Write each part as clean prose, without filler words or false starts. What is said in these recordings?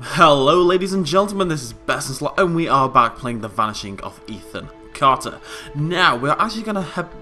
Hello ladies and gentlemen, this is Best and Slot and we are back playing The Vanishing of Ethan Carter. Now, we're actually going to have...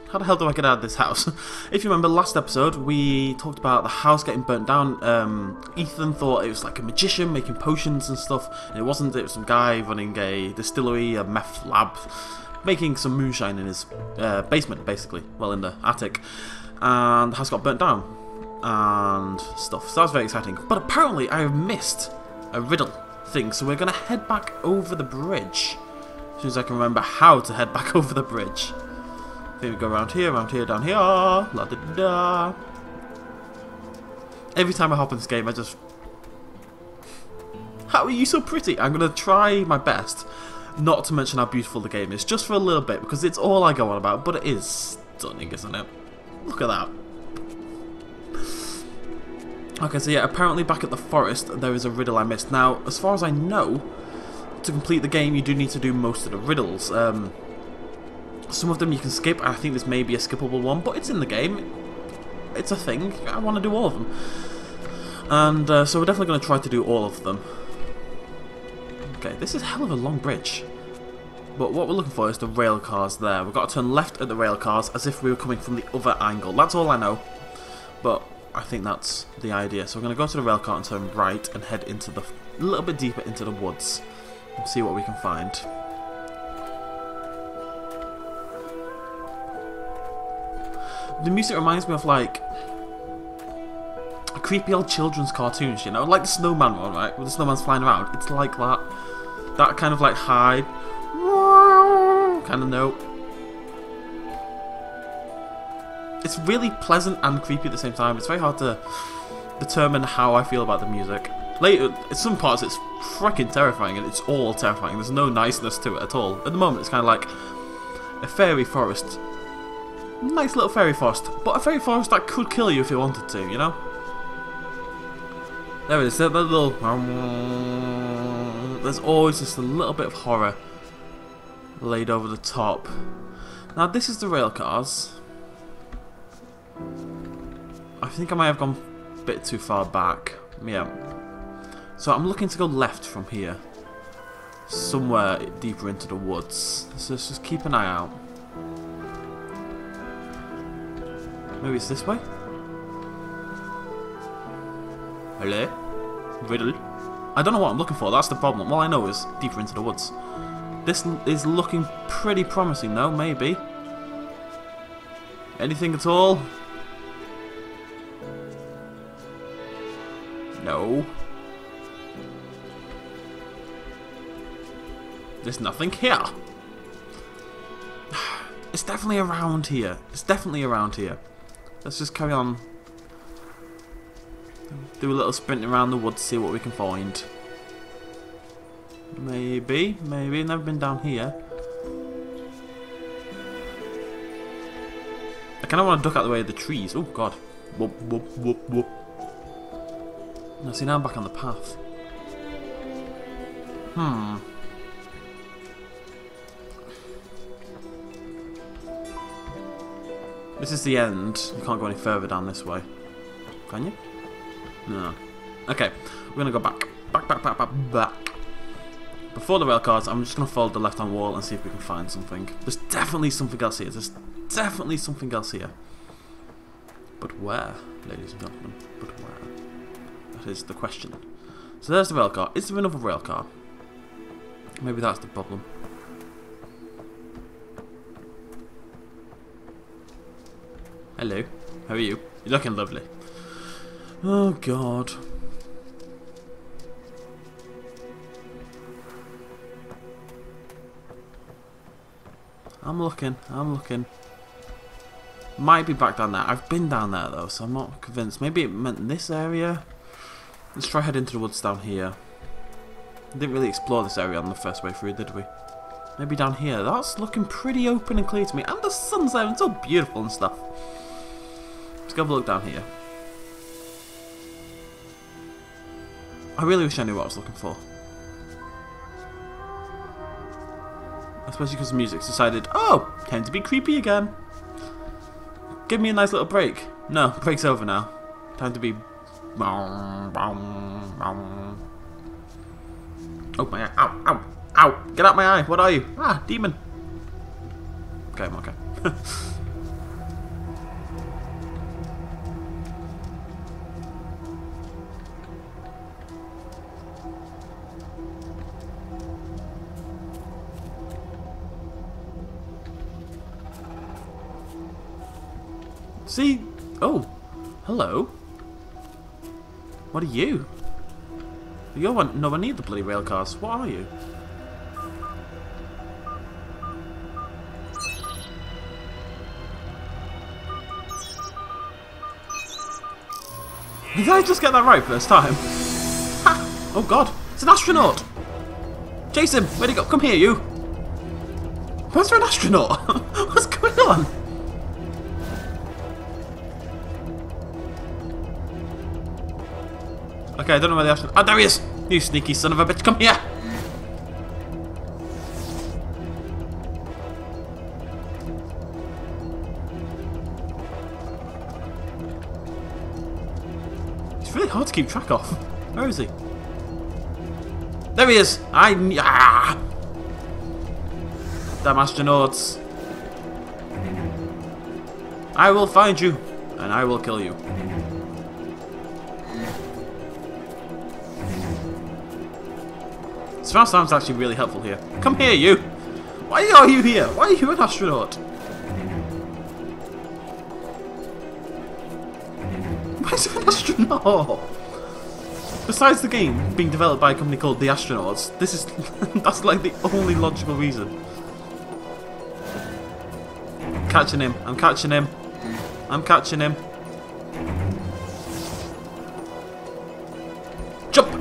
How the hell do I get out of this house? If you remember last episode, we talked about the house getting burnt down. Ethan thought it was like a magician making potions and stuff, and it wasn't. It was some guy running a distillery, a meth lab, making some moonshine in his basement, basically. Well, in the attic. And the house got burnt down and stuff. So that was very exciting. But apparently I have missed a riddle thing, so we're going to head back over the bridge. As soon as I can remember how to head back over the bridge. I think we go around here, down here, la da da da. Every time I hop in this game I just... How are you so pretty? I'm going to try my best not to mention how beautiful the game is, just for a little bit, because it's all I go on about, but it is stunning, isn't it? Look at that. Okay, so yeah, apparently back at the forest there is a riddle I missed. Now, as far as I know, to complete the game you do need to do most of the riddles. Some of them you can skip. I think this may be a skippable one, but it's in the game. It's a thing. I want to do all of them. And so we're definitely going to try to do all of them. Okay, this is a hell of a long bridge. But what we're looking for is the rail cars there. We've got to turn left at the rail cars as if we were coming from the other angle. That's all I know. But I think that's the idea. So we're going to go to the rail car and turn right and head into the... a little bit deeper into the woods. And see what we can find. The music reminds me of like creepy old children's cartoons, you know, like the snowman one, right? Where the snowman's flying around. It's like that. That kind of like high kind of note. It's really pleasant and creepy at the same time. It's very hard to determine how I feel about the music. Later, in some parts it's freaking terrifying, and it's all terrifying. There's no niceness to it at all. At the moment it's kind of like a fairy forest. Nice little fairy forest, but a fairy forest that could kill you if you wanted to, you know? There it is, that little... There's always just a little bit of horror laid over the top. Now this is the rail cars. I think I might have gone a bit too far back. Yeah. So I'm looking to go left from here. Somewhere deeper into the woods. So let's just keep an eye out. Maybe it's this way? Hello? Riddle? I don't know what I'm looking for, that's the problem. All I know is deeper into the woods. This is looking pretty promising though, maybe. Anything at all? No. There's nothing here. It's definitely around here. It's definitely around here. Let's just carry on. Do a little sprint around the woods, see what we can find. Maybe, maybe. Never been down here. I kind of want to duck out the way of the trees. Oh god. Whoop, whoop, whoop, whoop. Now see, now I'm back on the path. This is the end. You can't go any further down this way. Can you? No. Okay, we're going to go back. Back. Before the rail cars, I'm just going to follow the left-hand wall and see if we can find something. There's definitely something else here. There's definitely something else here. But where, ladies and gentlemen? But where? That is the question. So there's the rail car. Is there another rail car? Maybe that's the problem. Hello, how are you? You're looking lovely. Oh god. I'm looking. Might be back down there. I've been down there though, so I'm not convinced. Maybe it meant this area? Let's try head into the woods down here. Didn't really explore this area on the first way through, did we? Maybe down here. That's looking pretty open and clear to me. And the sun's there and it's so beautiful and stuff. Let's go have a look down here. I really wish I knew what I was looking for. Especially because the music's decided, oh, time to be creepy again. Give me a nice little break. No, break's over now. Time to be... Oh, my eye. Ow, ow, ow. Get out my eye. What are you? Ah, demon. Okay, I'm okay. See? Oh, hello. What are you? You're nowhere near the bloody rail cars. What are you? Did I just get that right first time? Ha! Oh god, it's an astronaut! Chase him! Where'd he go? Come here, you! Where's there an astronaut? What's going on? Okay, I don't know where the astronaut... Oh, there he is! You sneaky son of a bitch, come here! It's really hard to keep track of. Where is he? There he is! Ah! Damn astronauts. I will find you, and I will kill you. Surround sound's actually really helpful here. Come here, you! Why are you here? Why are you an astronaut? Why is there an astronaut? Besides the game being developed by a company called The Astronauts, this is that's like the only logical reason. Catching him. I'm catching him. I'm catching him. Jump!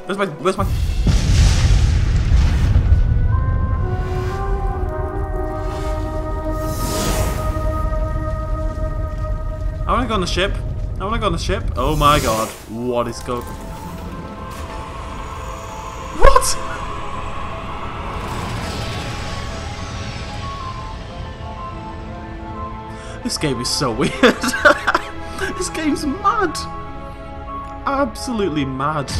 Where's my... I wanna go on the ship. I wanna go on the ship. Oh my god. What is going... What? This game is so weird. This game's mad. Absolutely mad.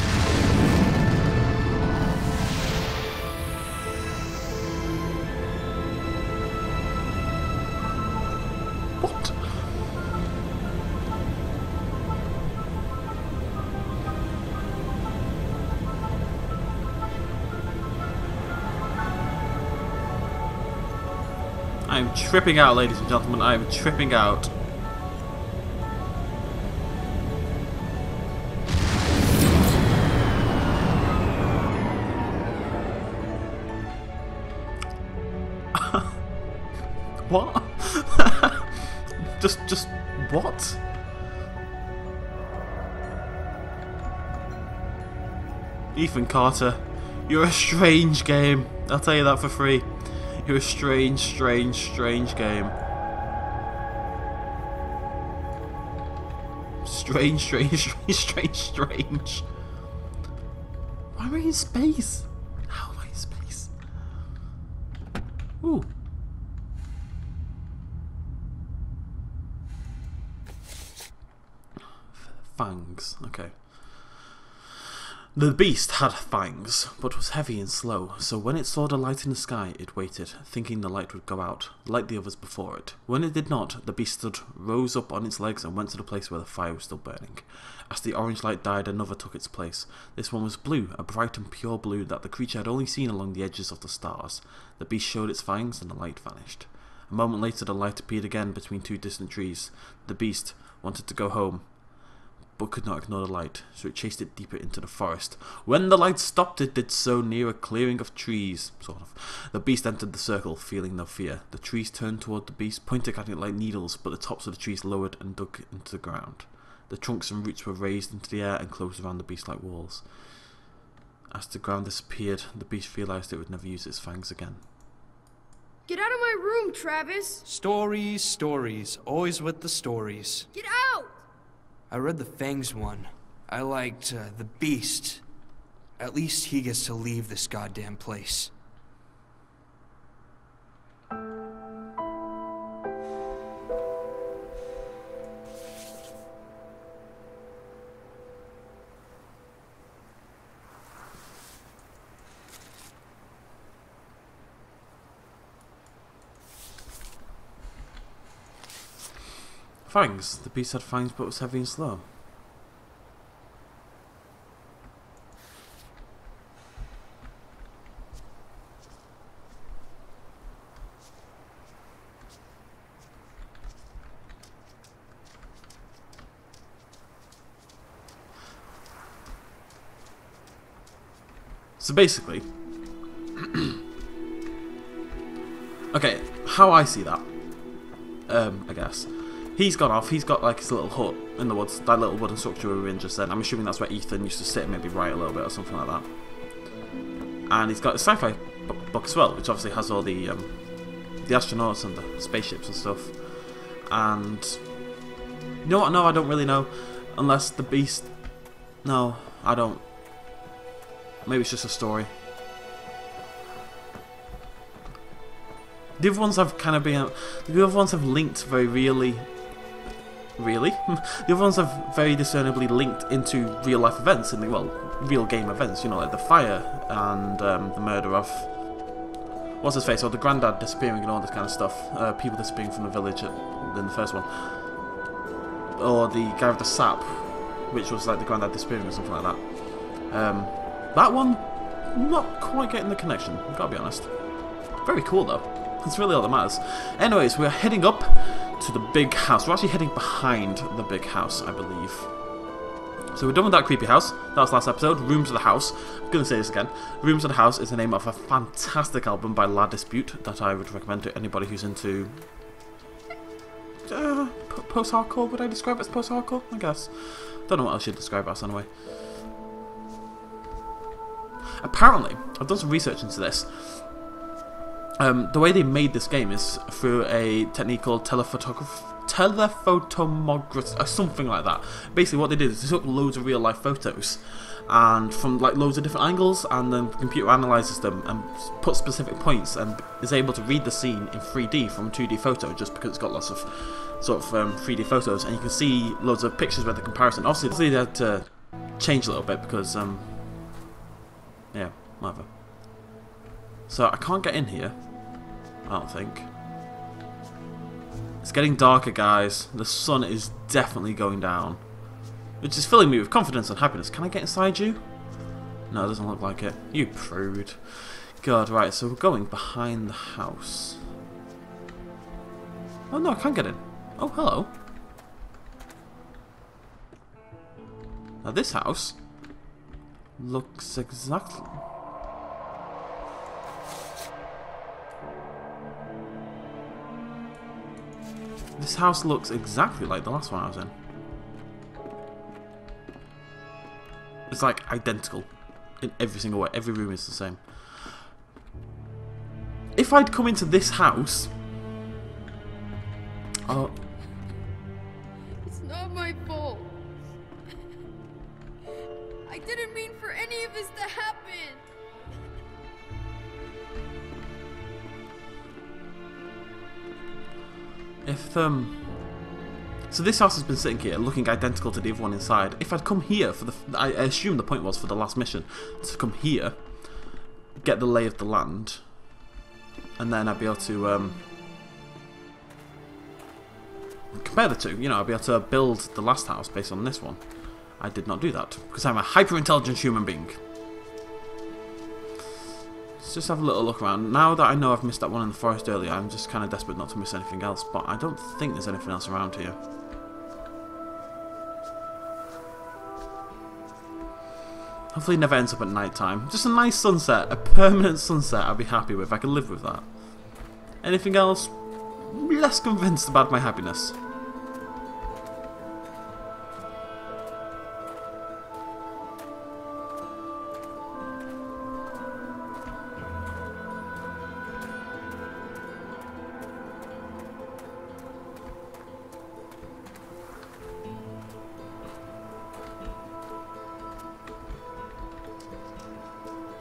What? I'm tripping out, ladies and gentlemen. I am tripping out. What? just what? Ethan Carter, you're a strange game. I'll tell you that for free. You're a strange, strange, strange game. Strange, strange, strange, strange, strange. Why am I in space? How am I in space? Ooh. Fangs. Okay. The beast had fangs, but was heavy and slow, so when it saw the light in the sky, it waited, thinking the light would go out, like the others before it. When it did not, the beast rose up on its legs and went to the place where the fire was still burning. As the orange light died, another took its place. This one was blue, a bright and pure blue that the creature had only seen along the edges of the stars. The beast showed its fangs, and the light vanished. A moment later, the light appeared again between two distant trees. The beast wanted to go home, but could not ignore the light, so it chased it deeper into the forest. When the light stopped, it did so near a clearing of trees, sort of. The beast entered the circle, feeling no fear. The trees turned toward the beast, pointing at it like needles, but the tops of the trees lowered and dug into the ground. The trunks and roots were raised into the air and closed around the beast like walls. As the ground disappeared, the beast realized it would never use its fangs again. Get out of my room, Travis! Stories, stories. Always with the stories. Get out! I read the Fangs one. I liked the Beast. At least he gets to leave this goddamn place. Fangs. The beast had fangs but was heavy and slow. So basically, okay, how I see that, I guess, he's gone off, he's got like his little hut in the woods, that little wooden structure we were in just then. I'm assuming that's where Ethan used to sit and maybe write a little bit or something like that. And he's got a sci-fi book as well, which obviously has all the astronauts and the spaceships and stuff. And, you know what, no, I don't really know, unless the beast, no, I don't. Maybe it's just a story. The other ones have kind of been... The other ones have linked very really... Really? The other ones have very discernibly linked into real life events, in the, well, real game events, you know, like the fire and the murder of... What's his face? Or the granddad disappearing and all this kind of stuff. People disappearing from the village in the first one. Or the guy with the sap, which was like the granddad disappearing or something like that. That one, not quite getting the connection, I've got to be honest. Very cool though. That's really all that matters. Anyways, we're heading up to the big house. We're actually heading behind the big house, I believe. So we're done with that creepy house. That was last episode. Rooms of the House. I'm going to say this again. Rooms of the House is the name of a fantastic album by La Dispute that I would recommend to anybody who's into... post-hardcore? Would I describe it as post-hardcore? I guess. Don't know what else you'd describe it as anyway. Apparently, I've done some research into this. The way they made this game is through a technique called telephotomography, something like that. Basically, what they did is they took loads of real-life photos, and from like loads of different angles, and then the computer analyzes them and puts specific points, and is able to read the scene in 3D from a 2D photo, just because it's got lots of sort of 3D photos, and you can see loads of pictures with the comparison. Obviously, they had to change a little bit because. Yeah, whatever. So I can't get in here, I don't think. It's getting darker, guys. The sun is definitely going down, which is filling me with confidence and happiness. Can I get inside you? No, it doesn't look like it. You prude. God, right, so we're going behind the house. Oh no, I can't get in. Oh, hello. Now this house looks exactly... This house looks exactly like the last one I was in. It's like identical in every single way. Every room is the same. If I'd come into this house... Oh... It's not my fault. I didn't mean for any of this to happen. If, so this house has been sitting here, looking identical to the other one inside. If I'd come here for the... I assume the point was for the last mission, to come here, get the lay of the land, and then I'd be able to, compare the two. You know, I'd be able to build the last house based on this one. I did not do that, because I'm a hyper-intelligent human being. Let's just have a little look around. Now that I know I've missed that one in the forest earlier, I'm just kind of desperate not to miss anything else, but I don't think there's anything else around here. Hopefully it never ends up at night time. Just a nice sunset, a permanent sunset I'd be happy with. I could live with that. Anything else? Less convinced about my happiness.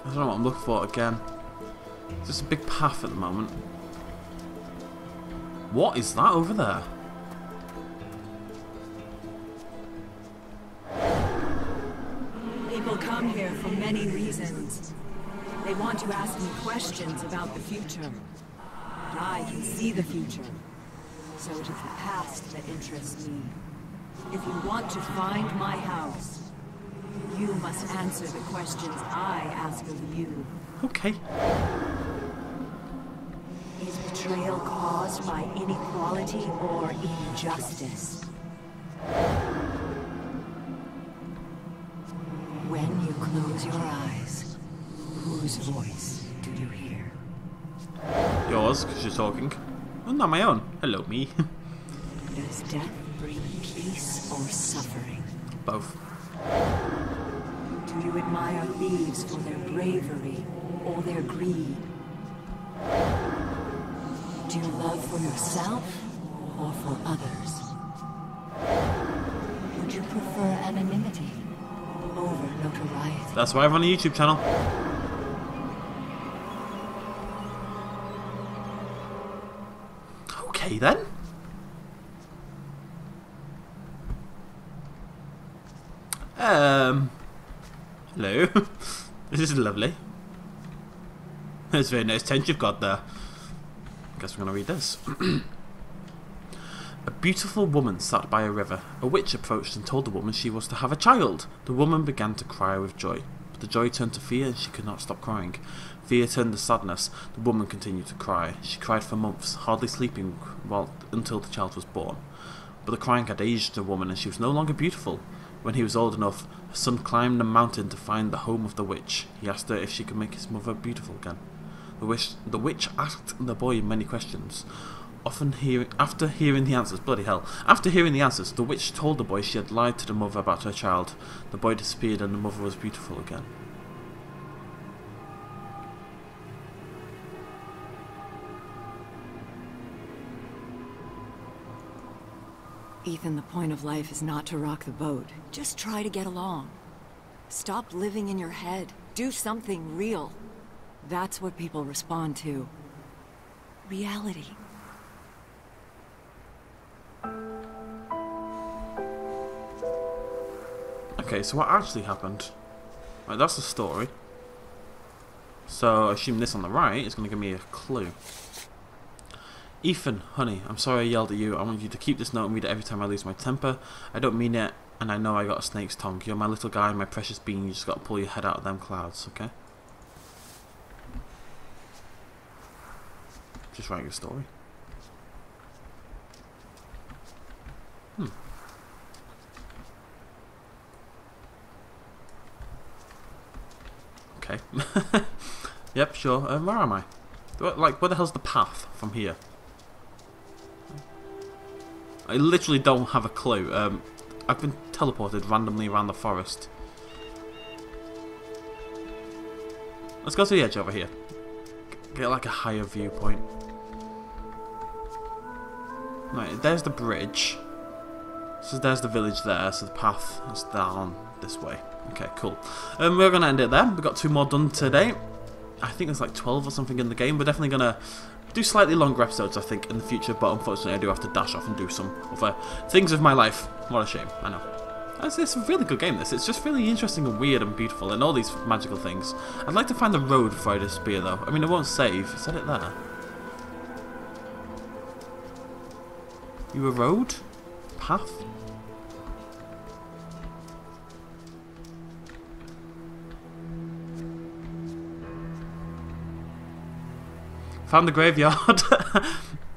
I don't know what I'm looking for again. It's just a big path at the moment. What is that over there? People come here for many reasons. They want to ask me questions about the future. But I can see the future. So it is the past that interests me. If you want to find my house, you must answer the questions I ask of you. Okay. Is betrayal caused by inequality or injustice? When you close your eyes, whose voice do you hear? Yours, because you're talking. Oh, not my own. Hello, me. Does death bring peace or suffering? Both. Do you admire thieves for their bravery or their greed? Do you love for yourself or for others? Would you prefer anonymity over notoriety? That's why I run a YouTube channel. Okay then. Hello. This is lovely. It's a very nice tent you've got there. Guess we're gonna read this. A beautiful woman sat by a river. A witch approached and told the woman she was to have a child. The woman began to cry with joy. But the joy turned to fear and she could not stop crying. Fear turned to sadness. The woman continued to cry. She cried for months, hardly sleeping until the child was born. But the crying had aged the woman and she was no longer beautiful. When he was old enough, her son climbed a mountain to find the home of the witch. He asked her if she could make his mother beautiful again. The witch asked the boy many questions. After hearing the answers, the witch told the boy she had lied to the mother about her child. The boy disappeared and the mother was beautiful again. Ethan, the point of life is not to rock the boat. Just try to get along. Stop living in your head. Do something real. That's what people respond to. Reality. Okay, so what actually happened? Right, that's the story. So I assume this on the right is going to give me a clue. Ethan, honey, I'm sorry I yelled at you. I want you to keep this note and read it every time I lose my temper. I don't mean it, and I know I got a snake's tongue. You're my little guy, my precious bean. You just got to pull your head out of them clouds, okay? Just writing a story. Okay. Yep, sure. Where am I? Like, where the hell's the path from here? I literally don't have a clue. I've been teleported randomly around the forest. Let's go to the edge over here. Get like a higher viewpoint. Right, there's the bridge. So there's the village there, so the path is down this way. Okay, cool. We're going to end it there. We've got 2 more done today. I think there's like 12 or something in the game. We're definitely going to do slightly longer episodes, I think, in the future, but unfortunately I do have to dash off and do some other things of my life. What a shame, I know. It's a really good game, this. It's just really interesting and weird and beautiful and all these magical things. I'd like to find the road before I disappear, though. I mean, it won't save. Is that it there? You a road? Path? Found the graveyard.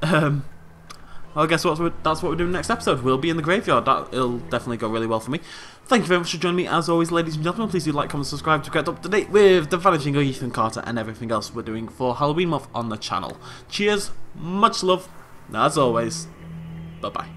Well, I guess that's what we're doing next episode. We'll be in the graveyard. It'll definitely go really well for me. Thank you very much for joining me. As always, ladies and gentlemen, please do like, comment, subscribe to get up to date with the Vanishing of Ethan Carter and everything else we're doing for Halloween month on the channel. Cheers, much love, as always. Bye-bye.